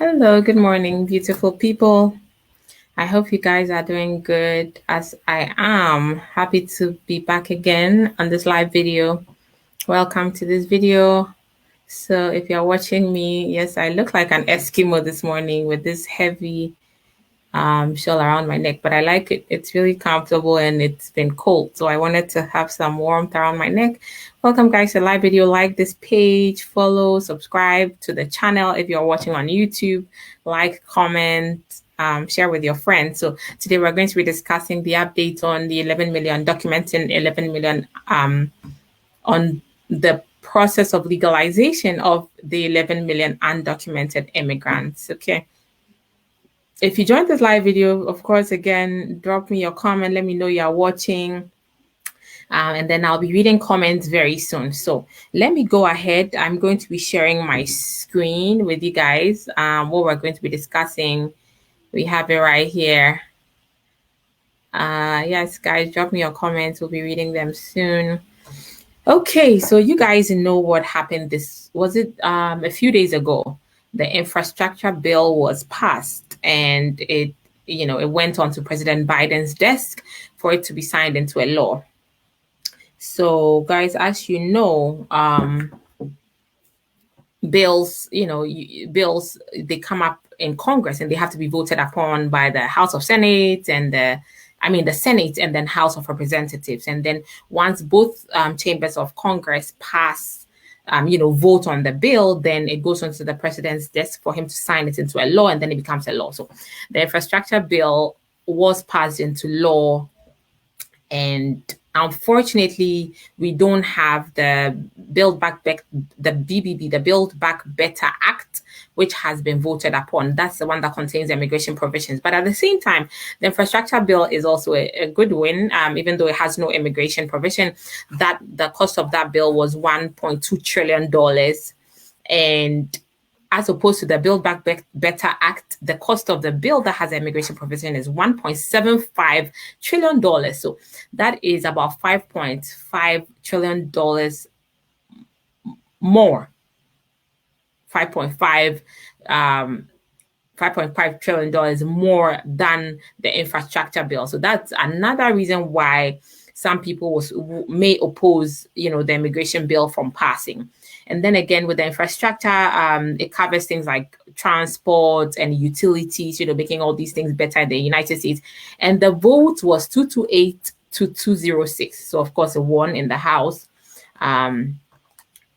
Hello, good morning, beautiful people. I hope you guys are doing good as I am. Happy to be back again on this live video. Welcome to this video. So if you're watching me, yes, I look like an Eskimo this morning with this heavy shawl around my neck, but I like it. It's really comfortable and it's been cold. So I wanted to have some warmth around my neck. Welcome guys to live video. Like this page, follow, subscribe to the channel. If you're watching on YouTube, like, comment, share with your friends. So today we're going to be discussing the update on the 11 million, documenting 11 million on the process of legalization of the 11 million undocumented immigrants. Okay. If you joined this live video, of course, again, drop me your comment. Let me know you're watching. And then I'll be reading comments very soon. So let me go ahead. I'm going to be sharing my screen with you guys. What we're going to be discussing. We have it right here. Yes, guys, drop me your comments. We'll be reading them soon. Okay, so you guys know what happened. A few days ago? The infrastructure bill was passed and it went on to President Biden's desk for it to be signed into a law. So guys, as you know, bills, bills, they come up in Congress and they have to be voted upon by the House of Senate and the Senate and then House of Representatives. And then once both chambers of Congress pass vote on the bill, then it goes onto the president's desk for him to sign it into a law, and then it becomes a law. So the infrastructure bill was passed into law, and unfortunately, we don't have the Build Back Better Act, which has been voted upon. That's the one that contains immigration provisions. But at the same time, the infrastructure bill is also a good win, even though it has no immigration provision. That the cost of that bill was $1.2 trillion. And as opposed to the Build Back Better Act, the cost of the bill that has immigration provision is $1.75 trillion. So that is about $5.5 trillion more. $5.5 trillion more than the infrastructure bill. So that's another reason why some people may oppose, the immigration bill from passing. And then again, with the infrastructure, it covers things like transport and utilities, making all these things better in the United States. And the vote was 228 to 206. So of course, it won in the House.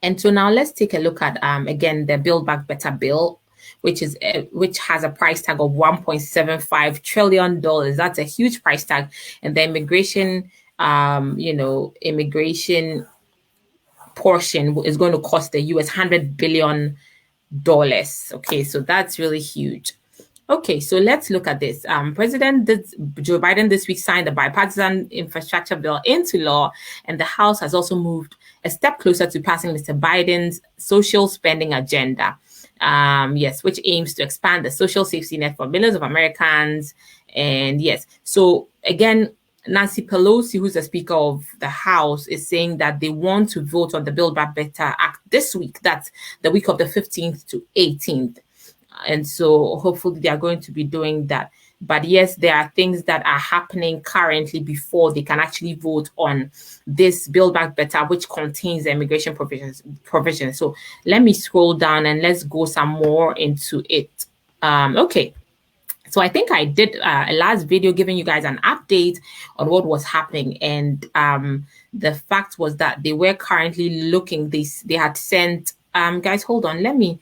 And so now let's take a look at, again, the Build Back Better bill, which has a price tag of $1.75 trillion. That's a huge price tag. And the immigration portion is going to cost the US $100 billion. Okay, so that's really huge. Okay, so let's look at this. President Joe Biden this week signed the bipartisan infrastructure bill into law, and the House has also moved a step closer to passing Mr. Biden's social spending agenda. Which aims to expand the social safety net for millions of Americans. And yes, so again, Nancy Pelosi, who's the Speaker of the House, is saying that they want to vote on the Build Back Better Act this week. That's the week of the 15th to 18th. And so hopefully they are going to be doing that. But yes, there are things that are happening currently before they can actually vote on this Build Back Better, which contains the immigration provisions. So let me scroll down and let's go some more into it. Okay. So I think I did a last video giving you guys an update on what was happening. And the fact was that they were currently looking, they had sent, guys, hold on, let me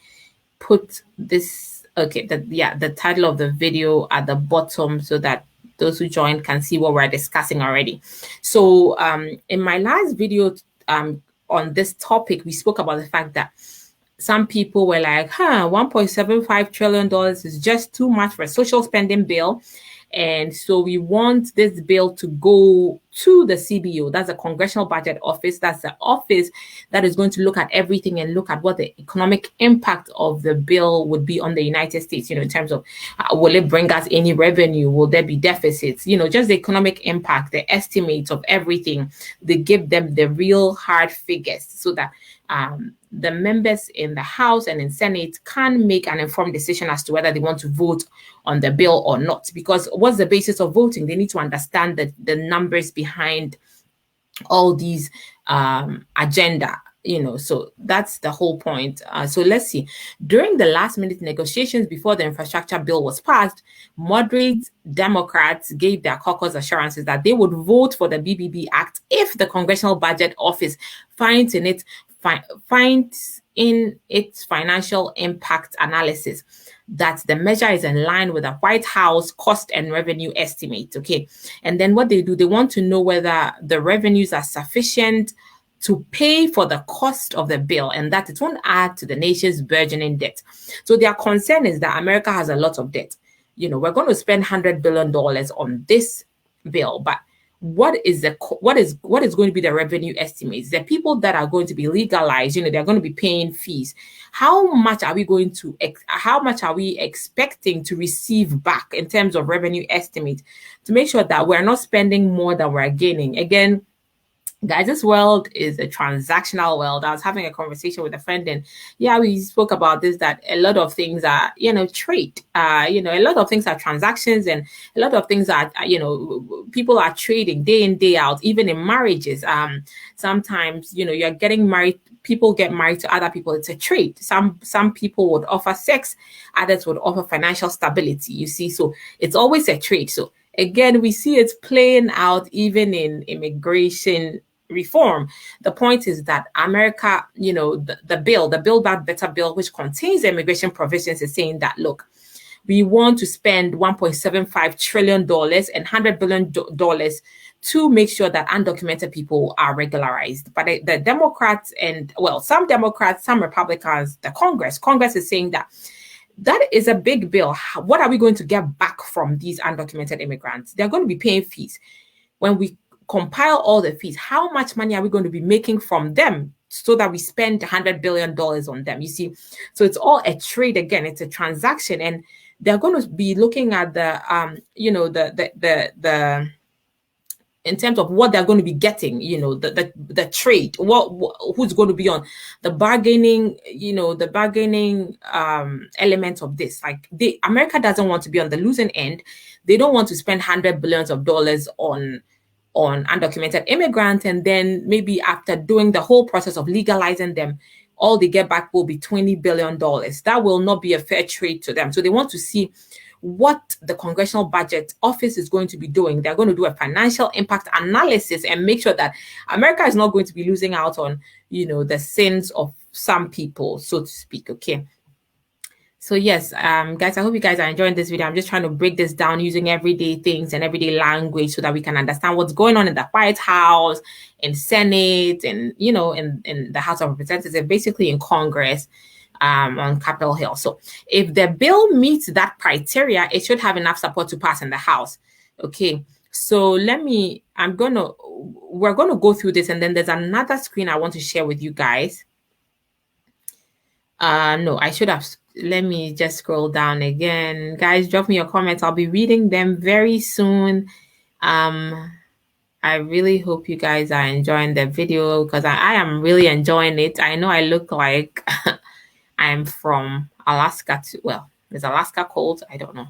put this, okay, the title of the video at the bottom so that those who joined can see what we're discussing already. So in my last video on this topic, we spoke about the fact that some people were like, $1.75 trillion is just too much for a social spending bill. And so we want this bill to go to the CBO, that's the Congressional Budget Office. That's the office that is going to look at everything and look at what the economic impact of the bill would be on the United States, in terms of will it bring us any revenue? Will there be deficits? Just the economic impact, the estimates of everything. They give them the real hard figures so that the members in the House and in Senate can make an informed decision as to whether they want to vote on the bill or not. Because what's the basis of voting? They need to understand the numbers behind all these agenda. So that's the whole point. So let's see. During the last minute negotiations before the infrastructure bill was passed, moderate Democrats gave their caucus assurances that they would vote for the BBB Act if the Congressional Budget Office finds in its financial impact analysis that the measure is in line with the White House cost and revenue estimate. Okay. And then what they do, they want to know whether the revenues are sufficient to pay for the cost of the bill and that it won't add to the nation's burgeoning debt. So their concern is that America has a lot of debt. We're going to spend $100 billion on this bill, but what is going to be the revenue estimates? The people that are going to be legalized, they're going to be paying fees. How much are we expecting to receive back in terms of revenue estimate to make sure that we're not spending more than we're gaining? Again, guys, this world is a transactional world. I was having a conversation with a friend, and we spoke about this, that a lot of things are, trade. A lot of things are transactions, and a lot of things are, people are trading day in, day out, even in marriages. Sometimes, you're getting married, people get married to other people. It's a trade. Some people would offer sex, others would offer financial stability, you see. So it's always a trade. So again, we see it playing out even in immigration reform. The point is that America, the Build Back Better bill, which contains immigration provisions, is saying that, look, we want to spend $1.75 trillion and $100 billion to make sure that undocumented people are regularized. But the Democrats some Democrats, some Republicans, the Congress is saying that is a big bill. What are we going to get back from these undocumented immigrants? They're going to be paying fees. When we compile all the fees, how much money are we going to be making from them so that we spend $100 billion on them? You see, so it's all a trade. Again, it's a transaction, and they're going to be looking at the in terms of what they're going to be getting, the trade, who's going to be on the bargaining, element of this. Like America doesn't want to be on the losing end. They don't want to spend $100 billion on undocumented immigrants, and then maybe after doing the whole process of legalizing them, all they get back will be $20 billion. That will not be a fair trade to them. So they want to see what the Congressional Budget Office is going to be doing. They're going to do a financial impact analysis and make sure that America is not going to be losing out on, the sins of some people, so to speak. Okay. So yes, guys, I hope you guys are enjoying this video. I'm just trying to break this down using everyday things and everyday language so that we can understand what's going on in the White House, in Senate, and, in the House of Representatives, and basically in Congress, on Capitol Hill. So if the bill meets that criteria, it should have enough support to pass in the House. Okay. So we're going to go through this, and then there's another screen I want to share with you guys. No, I should have. Let me just scroll down again. Guys, drop me your comments. I'll be reading them very soon. I really hope you guys are enjoying the video, because I am really enjoying it. I know I look like I'm from Alaska is Alaska cold? I don't know.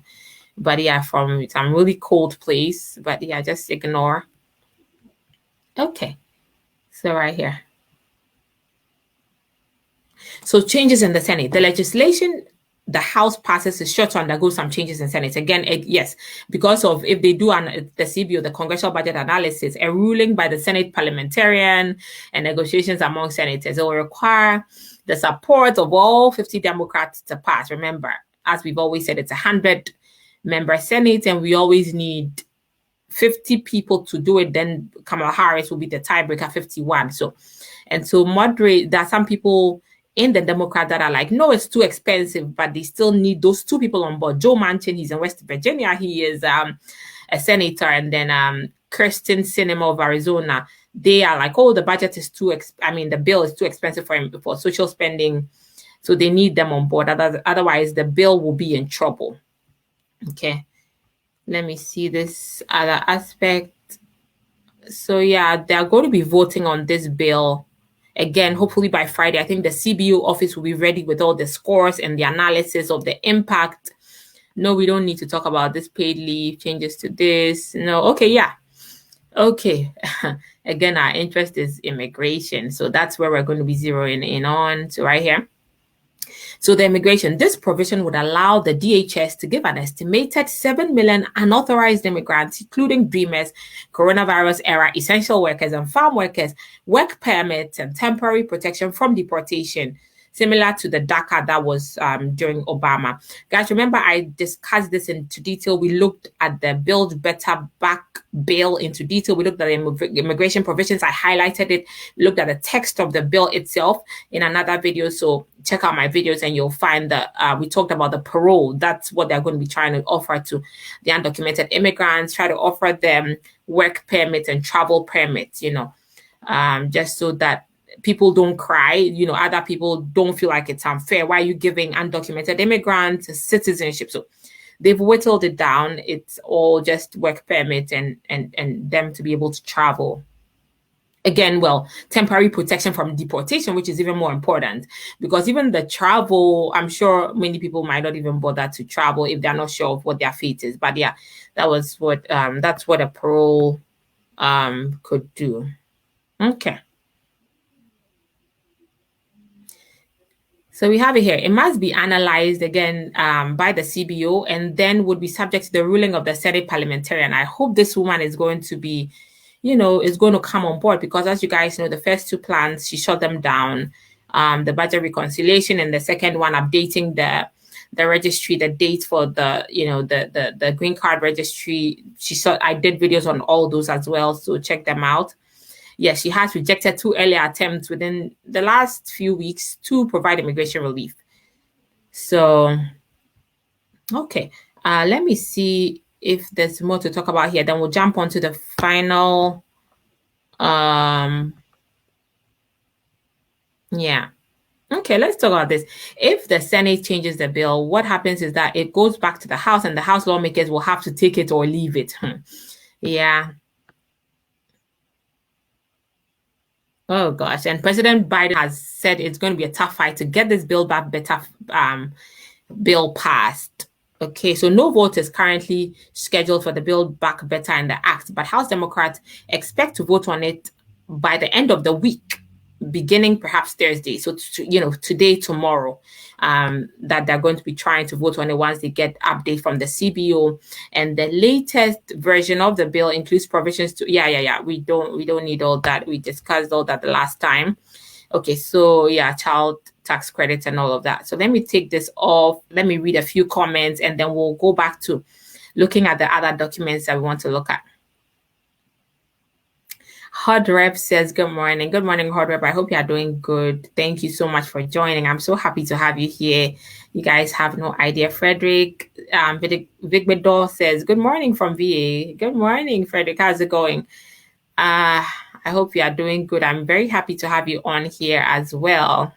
But yeah, from some really cold place. But yeah, just ignore. Okay. So right here. So changes in the Senate. The legislation the House passes is sure to undergo some changes in Senate. Again, yes, because of if they do the CBO, the Congressional Budget Analysis, a ruling by the Senate parliamentarian and negotiations among senators, it will require the support of all 50 Democrats to pass. Remember, as we've always said, it's a 100-member Senate, and we always need 50 people to do it. Then Kamala Harris will be the tiebreaker, 51. So moderate, there are some people in the Democrat that are like, no, it's too expensive, but they still need those two people on board. Joe Manchin, he's in West Virginia. He is a senator. And then Kirsten Sinema of Arizona. They are like, oh, the budget is too, the bill is too expensive for social spending. So they need them on board. Otherwise, the bill will be in trouble. Okay. Let me see this other aspect. So yeah, they are going to be voting on this bill again, hopefully by Friday. I think the CBO office will be ready with all the scores and the analysis of the impact. No, we don't need to talk about this paid leave changes to this. No, okay, yeah. Okay. Again, our interest is immigration. So that's where we're going to be zeroing in on. So right here. So the immigration, this provision would allow the DHS to give an estimated 7 million unauthorized immigrants, including dreamers, coronavirus era essential workers and farm workers, work permits and temporary protection from deportation, similar to the DACA that was during Obama. Guys, remember I discussed this into detail. We looked at the Build Better Back bill into detail. We looked at the immigration provisions. I highlighted it. We looked at the text of the bill itself in another video. So check out my videos and you'll find that we talked about the parole. That's what they're going to be trying to offer to the undocumented immigrants, try to offer them work permits and travel permits, just so that people don't cry, other people don't feel like it's unfair. Why are you giving undocumented immigrants citizenship? So they've whittled it down. It's all just work permit and them to be able to travel. Again, well, temporary protection from deportation, which is even more important because even the travel, I'm sure many people might not even bother to travel if they're not sure of what their fate is. But yeah, that's what a parole could do. Okay. So we have it here. It must be analyzed again by the CBO and then would be subject to the ruling of the Senate parliamentarian. I hope this woman is going to be, is going to come on board because as you guys know, the first two plans, she shut them down. The budget reconciliation and the second one updating the registry, the date for the green card registry. I did videos on all those as well. So check them out. Yes, she has rejected 2 earlier attempts within the last few weeks to provide immigration relief. So, okay. Let me see if there's more to talk about here. Then we'll jump on to the final. Yeah. Okay, let's talk about this. If the Senate changes the bill, what happens is that it goes back to the House and the House lawmakers will have to take it or leave it. Yeah. Oh gosh, and President Biden has said it's going to be a tough fight to get this Build Back Better bill passed. Okay, so no vote is currently scheduled for the Build Back Better in the Act, but House Democrats expect to vote on it by the end of the week, beginning perhaps Thursday. So, today, tomorrow, that they're going to be trying to vote on it once they get update from the CBO. And the latest version of the bill includes provisions to, we don't need all that. We discussed all that the last time. Okay, so yeah, child tax credits and all of that. So let me take this off. Let me read a few comments and then we'll go back to looking at the other documents that we want to look at. Hot Rep says, good morning. Good morning, Hot Rep. I hope you are doing good. Thank you so much for joining. I'm so happy to have you here. You guys have no idea. Frederick Vigbedor says, good morning from VA. Good morning, Frederick. How's it going? I hope you are doing good. I'm very happy to have you on here as well.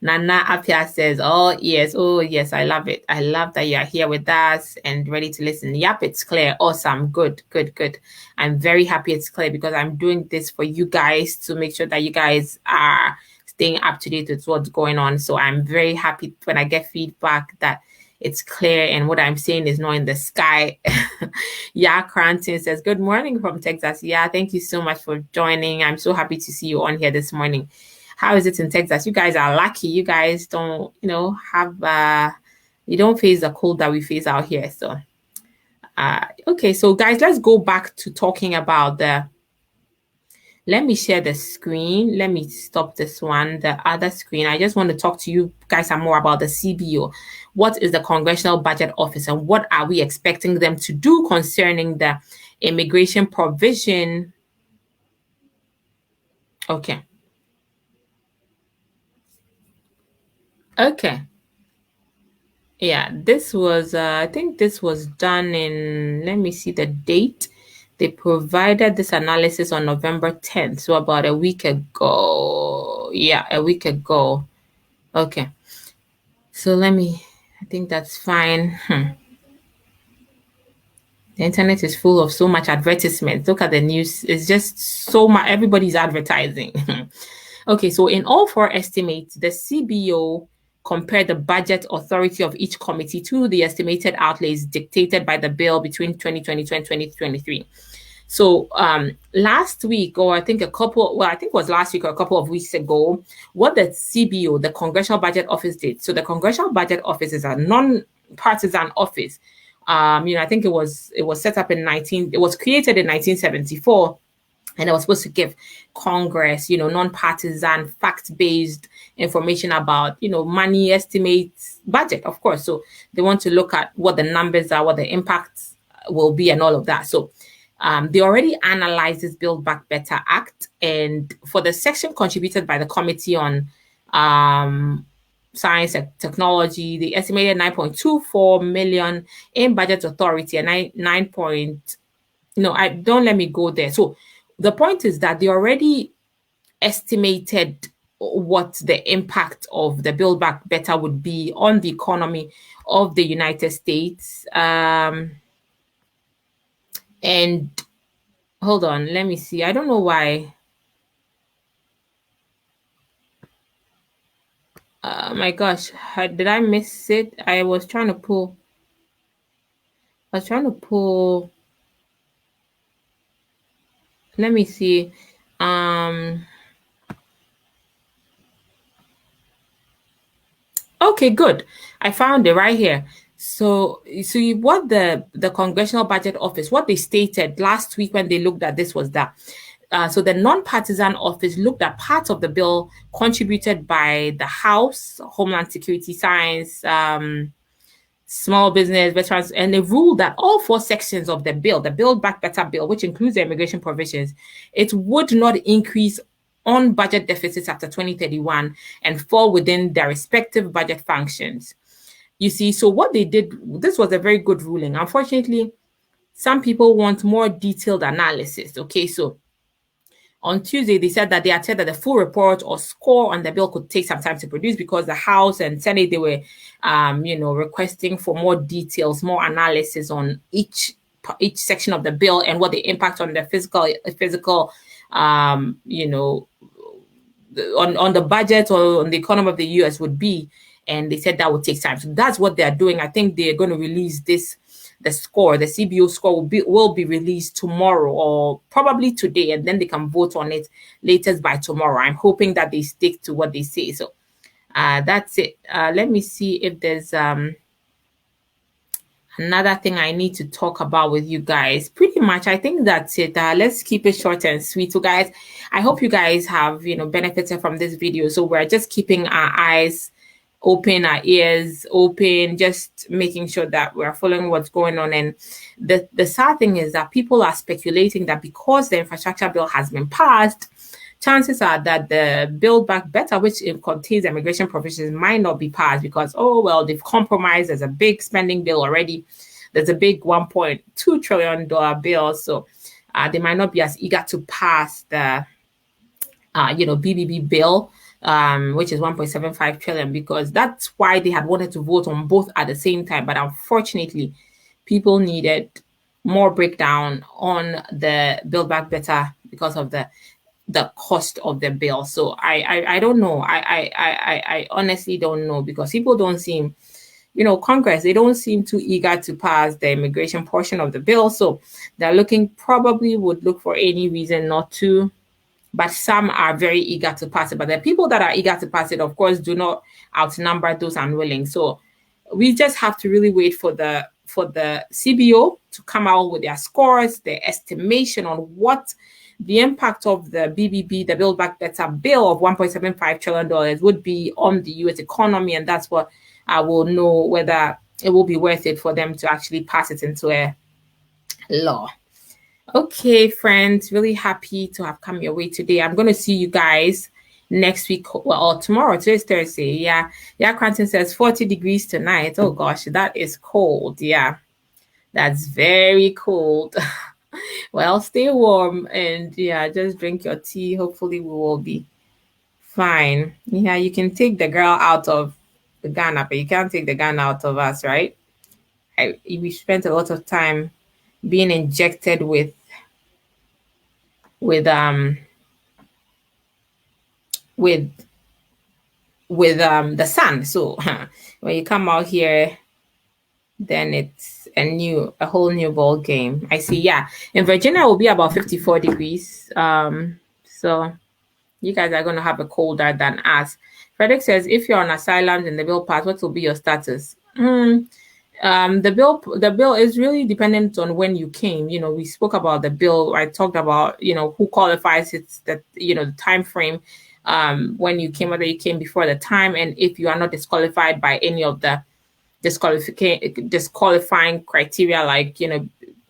Nana Apia says, oh yes, I love it. I love that you're here with us and ready to listen. Yep, it's clear. Awesome. Good. I'm very happy it's clear because I'm doing this for you guys to make sure that you guys are staying up to date with what's going on. So I'm very happy when I get feedback that it's clear and what I'm saying is not in the sky. Yeah, Cranton says, good morning from Texas. Yeah, thank you so much for joining. I'm so happy to see you on here this morning. How is it in Texas? You guys are lucky. You guys don't, have, you don't face the cold that we face out here. So, okay. So guys, let's go back to talking about let me share the screen. Let me stop this one, the other screen. I just want to talk to you guys some more about the CBO. What is the Congressional Budget Office and what are we expecting them to do concerning the immigration provision? Okay. Okay. Yeah, this was, I think this was done in, let me see the date. They provided this analysis on November 10th, so about a week ago. Yeah, a week ago. Okay. So I think that's fine. The internet is full of so much advertisement. Look at the news. It's just so much. Everybody's advertising. Okay, so in all four estimates, the CBO compared the budget authority of each committee to the estimated outlays dictated by the bill between 2022 and 2023. So last week, or I think it was last week or a couple of weeks ago, what the CBO, the Congressional Budget Office, did. So the Congressional Budget Office is a non-partisan office. I think it was set up it was created in 1974. And it was supposed to give Congress, non-partisan, fact-based information about, money estimates, budget, of course. So they want to look at what the numbers are, what the impacts will be, and all of that. So they already analyzed this Build Back Better Act, and for the section contributed by the Committee on Science and Technology, they estimated 9.24 million in budget authority and don't let me go there. So the point is that they already estimated what the impact of the Build Back Better would be on the economy of the United States. And hold on, let me see. I don't know why. My gosh, did I miss it? I was trying to pull. Let me see. Okay, good. I found it right here. So what the Congressional Budget Office, what they stated last week when they looked at this was that so the Nonpartisan Office looked at parts of the bill contributed by the House, Homeland Security, Science, Small Business, Veterans, and they ruled that all four sections of the bill, the Build Back Better bill, which includes the immigration provisions, it would not increase on budget deficits after 2031 and fall within their respective budget functions. You see, so what they did, this was a very good ruling. Unfortunately, some people want more detailed analysis. Okay, so on Tuesday, they said that they had said that the full report or score on the bill could take some time to produce because the House and Senate, they were, requesting for more details, more analysis on each section of the bill and what the impact on the physical, on the budget or on the economy of the U.S. would be. And they said that would take time. So that's what they're doing. I think they're going to release the score, the CBO score will be released tomorrow or probably today, and then they can vote on it latest by tomorrow. I'm hoping that they stick to what they say. So that's it. Let me see if there's another thing I need to talk about with you guys. Pretty much, I think that's it. Let's keep it short and sweet. So guys, I hope you guys have, benefited from this video. So we're just keeping our eyes open, our ears open, just making sure that we're following what's going on. And the sad thing is that people are speculating that because the infrastructure bill has been passed, chances are that the Build Back Better, which contains immigration provisions, might not be passed because, they've compromised. There's a big spending bill already. There's a big $1.2 trillion bill. So they might not be as eager to pass the, BBB bill, which is 1.75 trillion, because that's why they had wanted to vote on both at the same time. But unfortunately, people needed more breakdown on the Build Back Better because of the cost of the bill. So I don't know. I honestly don't know, because people don't seem, Congress, they don't seem too eager to pass the immigration portion of the bill. So they're would look for any reason not to. But some are very eager to pass it. But the people that are eager to pass it, of course, do not outnumber those unwilling. So we just have to really wait for the CBO to come out with their scores, their estimation on what the impact of the BBB, the Build Back Better bill of $1.75 trillion would be on the U.S. economy. And that's what I will know whether it will be worth it for them to actually pass it into a law. Okay, friends, really happy to have come your way today. I'm going to see you guys next week, or tomorrow. Today's Thursday. Yeah, Cranton says 40 degrees tonight. Oh gosh, that is cold. Yeah, that's very cold. Well, stay warm and yeah, just drink your tea. Hopefully, we will be fine. Yeah, you can take the girl out of the Ghana, but you can't take the Ghana out of us, right? We spent a lot of time being injected with um with the sun. So when you come out here, then it's a whole new ball game. I see. Yeah, in Virginia, it will be about 54 degrees. So you guys are going to have a colder than us. Frederick says, if you're on asylum in the bill pass, what will be your status? The bill is really dependent on when you came. We spoke about the bill. I talked about who qualifies. It's that the time frame when you came, whether you came before the time, and if you are not disqualified by any of the disqualifying criteria, like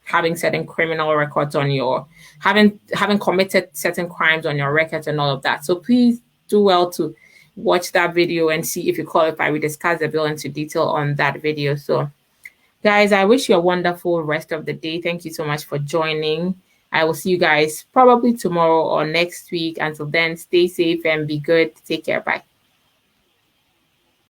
having certain criminal records on your having committed certain crimes on your records and all of that. So please do well to watch that video and see if you qualify. We discuss the bill into detail on that video. So guys, I wish you a wonderful rest of the day. Thank you so much for joining. I will see you guys probably tomorrow or next week. Until then, stay safe and be good. Take care. Bye.